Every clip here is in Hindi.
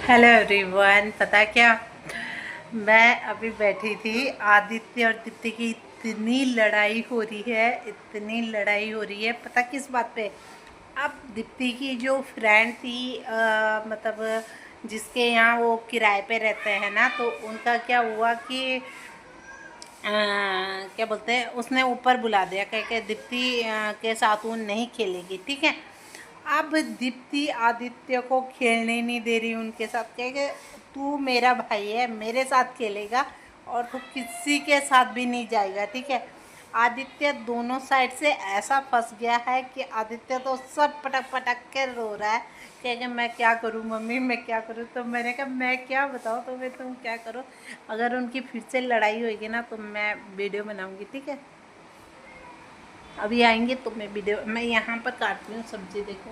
Hello everyone. पता क्या, मैं अभी बैठी थी, आदित्य और दीप्ति की इतनी लड़ाई हो रही है, इतनी लड़ाई हो रही है। पता किस बात पे? अब दीप्ति की जो फ्रेंड थी, मतलब जिसके यहाँ वो किराए पे रहते हैं ना, तो उनका क्या हुआ कि क्या बोलते हैं, उसने ऊपर बुला दिया कह के दीप्ति के साथ वो नहीं खेलेगी, ठीक है। अब दीप्ति आदित्य को खेलने नहीं दे रही उनके साथ, कह के तू मेरा भाई है, मेरे साथ खेलेगा और तू किसी के साथ भी नहीं जाएगा, ठीक है। आदित्य दोनों साइड से ऐसा फंस गया है कि आदित्य तो सब पटक पटक के रो रहा है, कह के मैं क्या करूं मम्मी, मैं क्या करूं। तो मैंने कहा मैं क्या बताऊं तुम्हें, तुम क्या करो। अगर उनकी फिर से लड़ाई होगी ना तो मैं वीडियो बनाऊंगी, ठीक है। अभी आएंगे तो मैं वीडियो, मैं यहाँ पर काट रही हूँ सब्जी, देखो।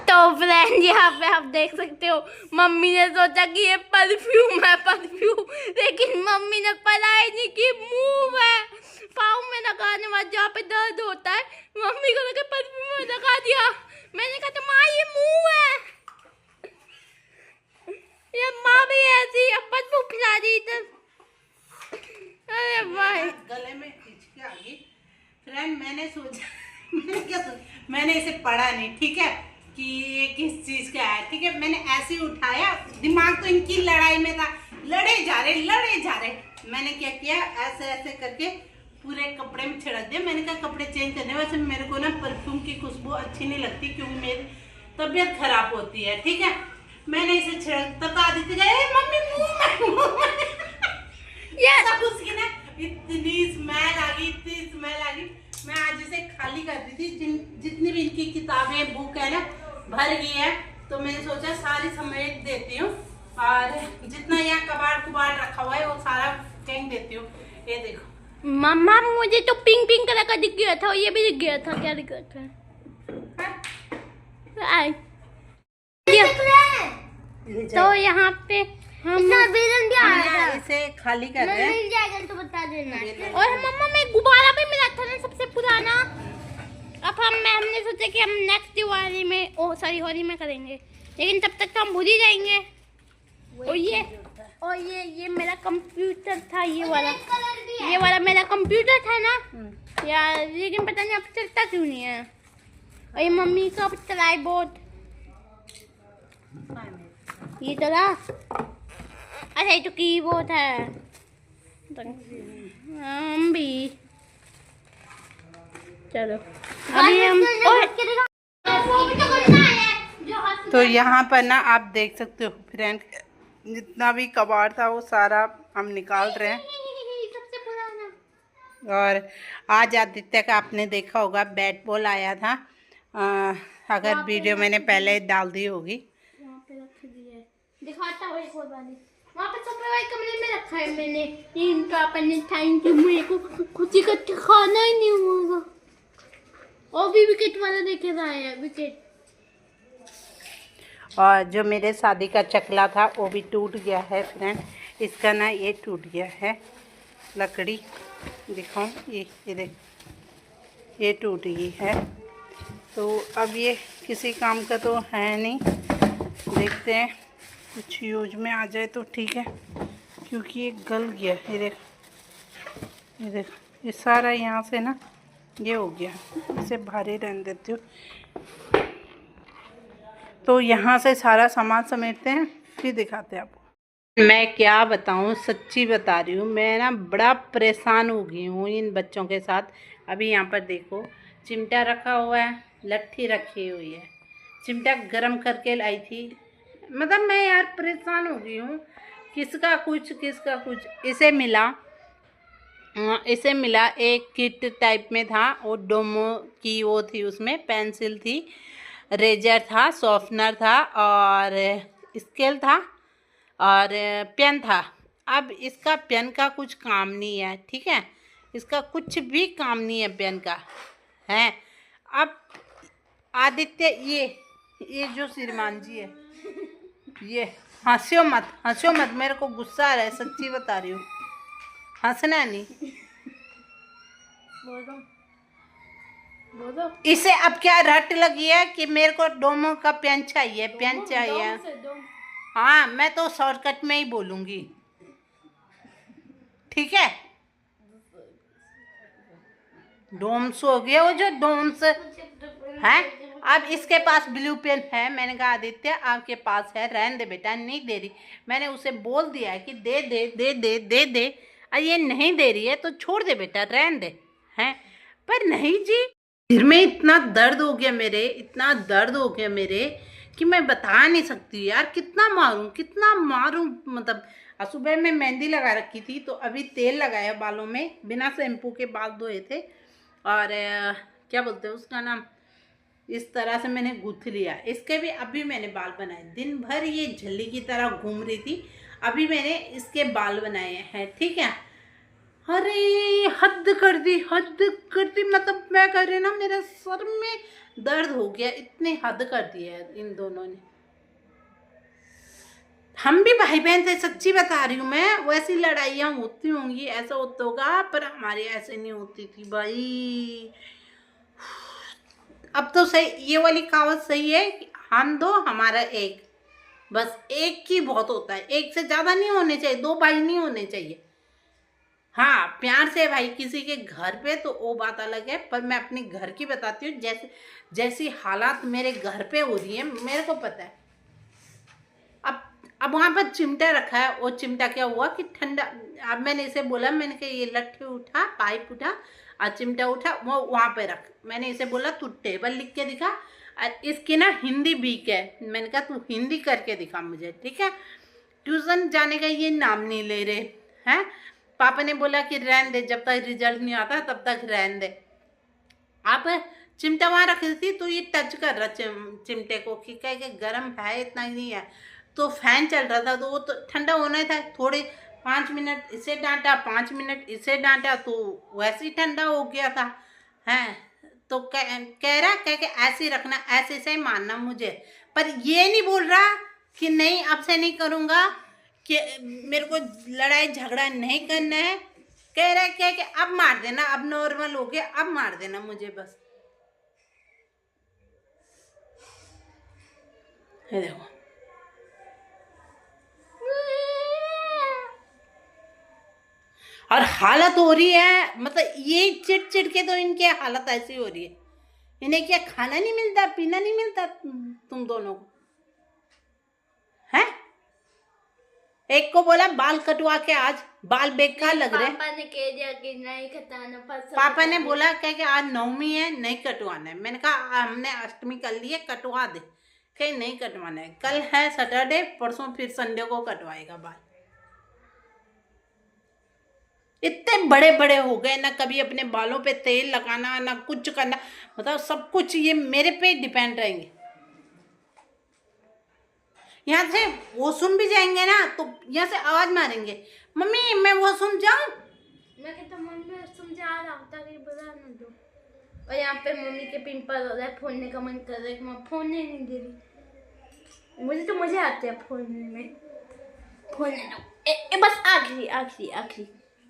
तो फ्रेंड यहाँ पे आप देख सकते हो, मम्मी ने सोचा कि ये परफ्यूम है परफ्यूम, लेकिन मम्मी ने पता ही नहीं कि मुंह है, पाँव में लगाने वाला जहाँ पे दर्द होता है, मम्मी को लगा परफ्यूम में लगा दिया। मैंने कहा तो माँ ये मुंह है, ये माँ भी ऐसी अब बदबू फैला दी इधर। अरे भाई गले में खींच के आ गई फ्रेंड। मैंने सोचा मैंने क्या सोचा, मैंने इसे पढ़ा नहीं, ठीक है, कि ये किस चीज का है, ठीक है। मैंने ऐसे ही उठाया, दिमाग तो इनकी लड़ाई में था, लड़े जा रहे लड़े जा रहे। मैंने क्या किया, ऐसे ऐसे करके पूरे कपड़े में छिड़क दिया। मैंने कहा कपड़े चेंज करने, वैसे मेरे को ना परफ्यूम की खुशबू अच्छी नहीं लगती क्योंकि मेरी तबीयत खराब होती है, ठीक है। मैंने इसे छिड़क तक आदित्य गए, मम्मी मुंह में सब उसकी ना इतनी स्मेल आ गई, इतनी स्मेल आ गई। मैं आज इसे खाली कर दी थी, जितनी भी इनकी किताबें बुक है ना भर गई है, तो मैंने सोचा सारी समेट देती हूँ और जितना यहाँ कबाड़ कुबाड़ रखा हुआ है वो सारा फेंक देती हूँ। ये देखो मम्मा, मुझे तो पिंक पिंक कलर का दिख गया था और ये भी दिख गया था, क्या दिख गया था? आई तो यहाँ पे हम इसे खाली कर रहे हैं। मिल जाएगा तो बता देना। और मम्मा में गुब्बारा भी मिला था ना सबसे पुराना। अब हमने सोचा कि हम नेक्स्ट दिवाली में, ओह सॉरी होली में करेंगे, लेकिन तब तक तो हम भूल ही जाएंगे। और ये मेरा कंप्यूटर था, ये वाला मेरा कंप्यूटर था ना यार, लेकिन पता नहीं अब चलता क्यों नहीं है। और ये मम्मी का ट्राई बोर्ड, ये चला। अच्छा ये तो कीबोर्ड है, हम भी चलो अभी हम तो यहाँ पर ना आप देख सकते हो फ्रेंड, जितना भी कबाड़ था वो सारा हम निकाल रहे हैं। सबसे पुराना। और आज आदित्य का आपने देखा होगा बैट बॉल आया था, अगर वीडियो मैंने पहले डाल दी होगी। वहाँ पे रख दिया है, दिखाता हूँ एक और बार। वहाँ पे सबसे बड़े कमरे में रखा है मैंने। इनका अपने थैंक यू, मेरे को खुद ही का खाना ही नहीं होगा। और भी विकेट वाला देखे रहा है, विकेट। और जो मेरे शादी का चकला था वो भी टूट गया है फ्रेंड, इसका ना ये टूट गया है लकड़ी, दिखाऊं, ये देख, ये टूट गई है। तो अब ये किसी काम का तो है नहीं, देखते हैं कुछ यूज में आ जाए तो ठीक है, क्योंकि ये गल गया। ये देख, ये देख, ये सारा यहाँ से ना ये हो गया, इसे भारी रहने देती हूँ। तो यहाँ से सारा सामान समेटते हैं फिर दिखाते हैं आपको। मैं क्या बताऊँ, सच्ची बता रही हूँ, मैं ना बड़ा परेशान हो गई हूँ इन बच्चों के साथ। अभी यहाँ पर देखो चिमटा रखा हुआ है, लट्ठी रखी हुई है, चिमटा गरम करके लाई थी। मतलब मैं यार परेशान हो गई हूँ, किसका कुछ किसका कुछ। इसे मिला एक किट टाइप में था, वो डोमो की वो थी, उसमें पेंसिल थी, रेजर था, सॉफ्टनर था और स्केल था और पेन था। अब इसका पेन का कुछ काम नहीं है, ठीक है, इसका कुछ भी काम नहीं है पेन का है। अब आदित्य ये जो श्रीमान जी है, ये हंसियो मत, मेरे को गुस्सा आ रहा है, सच्ची बता रही हूँ, हंसना नहीं। बोलो। इसे अब क्या रट लगी है कि मेरे को डोमो का पेन चाहिए, पेन चाहिए। हाँ, मैं तो शॉर्टकट में ही बोलूंगी, ठीक है। डोम्स हो गया, वो जो डोम्स है। अब इसके पास ब्लू पेन है, मैंने कहा आदित्य आपके पास है, रहने दे बेटा, नहीं दे रही। मैंने उसे बोल दिया है कि दे दे दे दे दे दे, और ये नहीं दे रही है तो छोड़ दे बेटा, रहने दे, हैं। पर नहीं जी, सिर में इतना दर्द हो गया मेरे, इतना दर्द हो गया मेरे कि मैं बता नहीं सकती यार, कितना मारूं कितना मारूं। मतलब सुबह में मेहंदी लगा रखी थी, तो अभी तेल लगाया बालों में, बिना शैम्पू के बाल धोए थे, और क्या बोलते हैं उसका नाम, इस तरह से मैंने गूंथ लिया। इसके भी अभी मैंने बाल बनाए, दिन भर ये झल्ली की तरह घूम रही थी, अभी मैंने इसके बाल बनाए हैं, ठीक है। अरे हद कर दी, हद कर दी, मतलब मैं कर रही ना, मेरे सर में दर्द हो गया, इतनी हद कर दी है इन दोनों ने। हम भी भाई बहन थे, सच्ची बता रही हूँ मैं, वैसी लड़ाइयाँ होती होंगी, ऐसा होता होगा, पर हमारी ऐसे नहीं होती थी भाई। अब तो सही, ये वाली कहावत सही है कि हम दो हमारा एक, बस एक ही बहुत होता है, एक से ज्यादा नहीं होने चाहिए, दो भाई नहीं होने चाहिए। हाँ, प्यार से भाई किसी के घर पे तो वो बात अलग है, पर मैं अपने घर की बताती हूँ, जैसे जैसी हालात मेरे घर पे हो रही है मेरे को पता है। अब वहाँ पर चिमटा रखा है, वो चिमटा क्या हुआ कि ठंडा, अब मैंने इसे बोला, मैंने कहा ये लट्ठे उठा, पाइप उठा और चिमटा उठा, वो वहाँ पे रख। मैंने इसे बोला तू टेबल लिख के दिखा, और इसकी ना हिंदी वीक है, मैंने कहा तू हिंदी करके दिखा मुझे, ठीक है। ट्यूशन जाने का ये नाम नहीं ले रहे हैं। पापा ने बोला कि रहने दे, जब तक रिजल्ट नहीं आता तब तक रहने दे। आप चिमटा वहाँ रख दी थी, तो ये टच कर रहा चिमटे को कि कह के गर्म है, इतना ही नहीं है। तो फैन चल रहा था, तो वो तो ठंडा होना ही था, थोड़े 5 मिनट इसे डांटा, 5 मिनट इसे डांटा, तो वैसे ही ठंडा हो गया था, हैं। तो कह रहा कह के ऐसे ही रखना, ऐसे से ही मानना मुझे, पर ये नहीं बोल रहा कि नहीं अब से नहीं करूँगा, कि मेरे को लड़ाई झगड़ा नहीं करना है। कह रहा है क्या कि अब मार देना, अब नॉर्मल हो गया, अब मार देना मुझे बस। ये देखो, और हालत हो रही है, मतलब ये चिट चिट के तो इनकी हालत ऐसी हो रही है। इन्हें क्या खाना नहीं मिलता, पीना नहीं मिलता तुम दोनों को, हैं। एक को बोला बाल कटवा के आज, बाल बेकार लग रहे। पापा ने कह दिया कि नहीं कटाना, पापा ने बोला क्या कि आज नवमी है, नहीं कटवाना है। मैंने कहा हमने अष्टमी कर ली है, कटवा दे। कहीं नहीं कटवाना है, कल है सैटरडे, परसों फिर संडे को कटवाएगा बाल। इतने बड़े बड़े हो गए ना, कभी अपने बालों पे तेल लगाना ना कुछ करना, मतलब सब कुछ ये मेरे पे डिपेंड रहेंगे। यहाँ से वो सुन भी जाएंगे ना, तो यहाँ से आवाज मारेंगे, मम्मी मैं वो सुन जाऊं। मैं कहता मम्मी समझा रहा हूँ ताकि बुला न दो। और यहाँ पे मम्मी के पिंपल हो रहा है, फोड़ने का मन कर रहा है, मैं फोड़ने नहीं दे रही। मुझे तो मजा आते हैं फोड़ने में, फोड़ने दो। बस आखिरी आखिरी आखिरी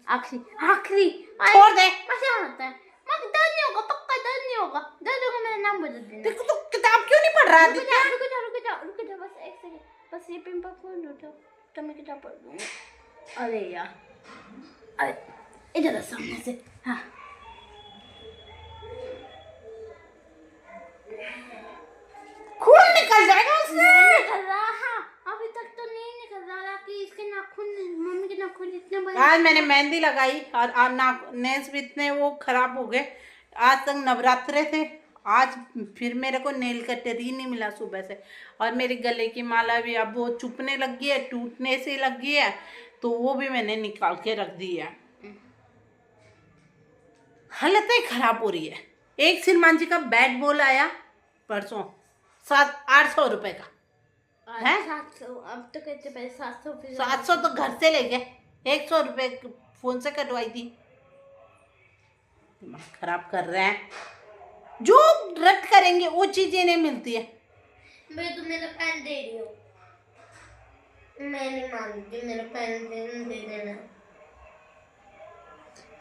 आखिरी आखिरी छोड़ दे, मजा आता है। मैं दर्द नहीं होगा, पक्का दर्द नहीं होगा, दर्द होगा मेरा नाम बदल देना। देखो तो किताब क्यों नहीं पढ़ रहा? रुक जा रुक जा रुक जा रुक जा, बस एक सेकंड, बस ये पिंपल फोड़ दो तो मैं किताब पढ़ दूंगी। अरे यार, अरे इधर सामने से, हाँ खून निकल जाएगा उससे। निकल रहा, अभी तक तो नहीं निकल रहा कि इसके नाखून, मम्मी के नाखून इतने बड़े। आज मैंने मेहंदी लगाई और नेल्स भी इतने वो खराब हो गए। आज तक नवरात्रे थे, आज फिर मेरे को नेल कटर ही नहीं मिला सुबह से। और मेरे गले की माला भी अब वो चुपने लग गई है, टूटने से लग गई है, तो वो भी मैंने निकाल के रख दी है। हालत ही खराब हो रही है। एक सिरमान जी का बैट बॉल आया परसों, 700-800 रुपए का है। 700, अब तो कहते पहले 700, 700 तो घर से ले गए, 100 रुपए फोन से कटवाई थी। दिमाग खराब कर रहे हैं, जो रट करेंगे वो चीजें नहीं मिलती है। मैं तो मेरा पेन दे रही हूँ, मैं नहीं मानती, मेरा पेन दे देना।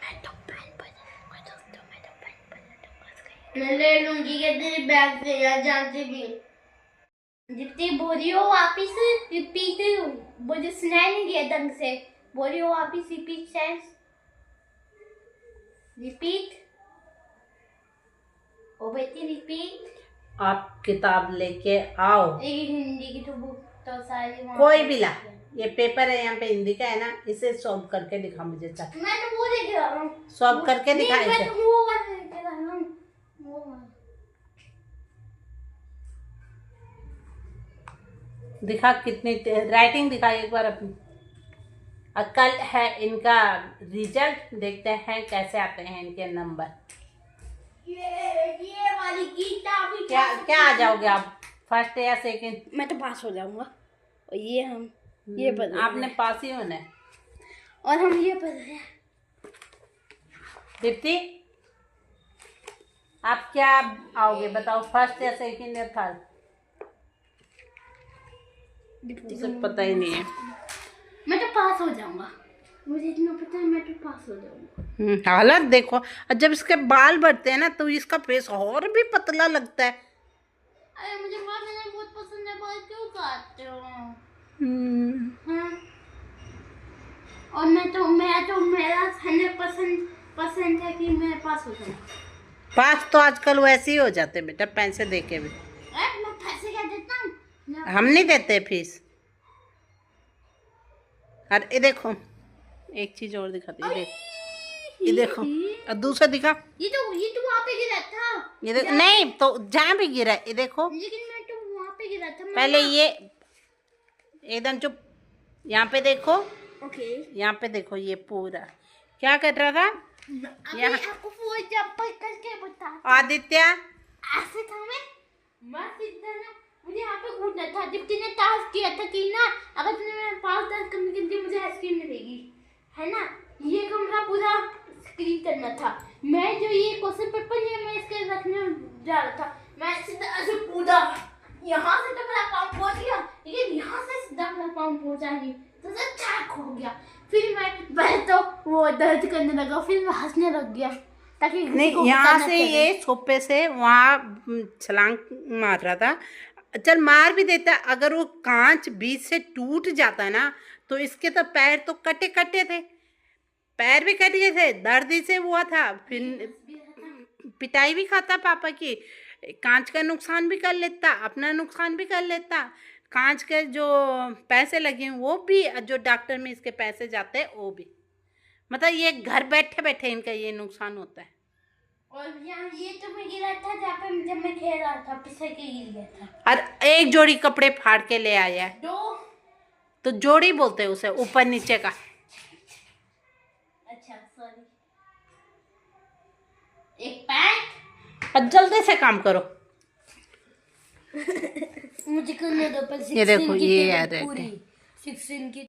मैं तो पेन बजा दूंगा दोस्तों, मैं तो पेन बजा दूंगा। मैं ले लूंगी ये तेरे बैग से या जानते भी जितनी बोली हो वापिस रिपीट मुझे सुनाई नहीं दिया ढंग से बोली हो वापिस रिपीट सेंस रिपीट ओ बेटी रिपीट आप किताब लेके आओ। हिंदी की तो बुक तो सारी कोई भी ला, ये पेपर है यहाँ पे हिंदी का है ना, इसे सॉल्व करके दिखा मुझे। चल मैं तो वो लेके आ रहा हूँ। सॉल्व करके दिखा नहीं, मैं इसे। तो वो वाला लेके आ रहा हूँ। वो वाला। दिखा कितनी राइटिंग दिखा एक बार अपनी। कल है इनका रिजल्ट, देखते हैं कैसे आते हैं इनके नंबर। ये वाली किताब क्या क्या आ जाओगे आप, फर्स्ट या सेकंड? मैं तो पास हो जाऊंगा। और ये हम ये पढ़ आपने पास ही होना है। और हम ये पढ़ रहे हैं। दीप्ति आप क्या आओगे बताओ, फर्स्ट या सेकंड या थर्ड? मुझे पता ही नहीं है। मैं तो पास हो जाऊंगा, मुझे इतना पता है, मैं तो पास हो जाऊंगा। हालत देखो, और जब इसके बाल बढ़ते हैं ना तो इसका फेस और भी पतला लगता है। अरे मुझे बाल बनाना बहुत पसंद है, बाल क्यों काटते हो? हाँ। और मैं तो मेरा 100% पसंद है कि मैं पास हो जाऊँ। पास तो आजकल वैसे ही हो जाते बेटा, पैसे दे के भी। मैं पैसे क्या देता हूँ? हम नहीं देते फीस। और ये देखो, एक चीज और दिखाती है, ये देखो, और दूसरा दिखा। ये तो वहाँ पे गिरा था। ये देखो, नहीं तो जहाँ भी गिरा है, ये देखो। लेकिन मैं तो वहाँ पे गिरा था। पहले ये एकदम चुप, यहाँ पे देखो। ओके। यहाँ पे देखो, ये पूरा क्या कर रहा था यहाँ आपको फुल जंप करके बता। आदित्य ऐसे था मैं सीधा ना, मुझे यहाँ पे कूदना था। दीप्ति ने टास्क किया था कि ना अगर तुमने मेरे पास 10 कमी कर दी मुझे आइसक्रीम मिलेगी, है ना। ये कमरा पूरा स्क्रीन करना था। मैं जो ये क्वेश्चन पेपर है मैं इसके रखने जा रहा था। मैं सीधा ऐसे कूदा, यहाँ से तो मेरा पाँव पहुँच गया, लेकिन यहाँ से सीधा मेरा पाँव पहुँचा नहीं, तो चैक हो गया। फिर मैं पहले तो वो दर्द करने लगा, फिर मैं हंसने लग गया ताकि नहीं, यहाँ से ये सोपे से वहाँ छलांग मार रहा था। चल मार भी देता, अगर वो कांच बीच से टूट जाता ना तो इसके तो पैर तो कटे कटे थे, पैर भी कट गए थे, दर्द से हुआ था। फिर पिटाई भी खाता पापा की, कांच का नुकसान भी कर लेता, अपना नुकसान भी कर लेता। कांच के जो पैसे लगे वो भी, जो डॉक्टर में इसके पैसे जाते हैं वो भी, मतलब ये घर बैठे बैठे इनका ये नुकसान होता है। और यहाँ ये तो मैं गिरा था जहाँ पे जब मैं खेल रहा था, पिछले के गिर गया था। और एक जोड़ी कपड़े फाड़ के ले आया है, तो जोड़ी बोलते हैं उसे, ऊपर नीचे का। अच्छा सॉरी। एक पैंट। और जल्दी से काम करो। मुझे करने दो पर ये देखो, ये याद है पूरी 16 की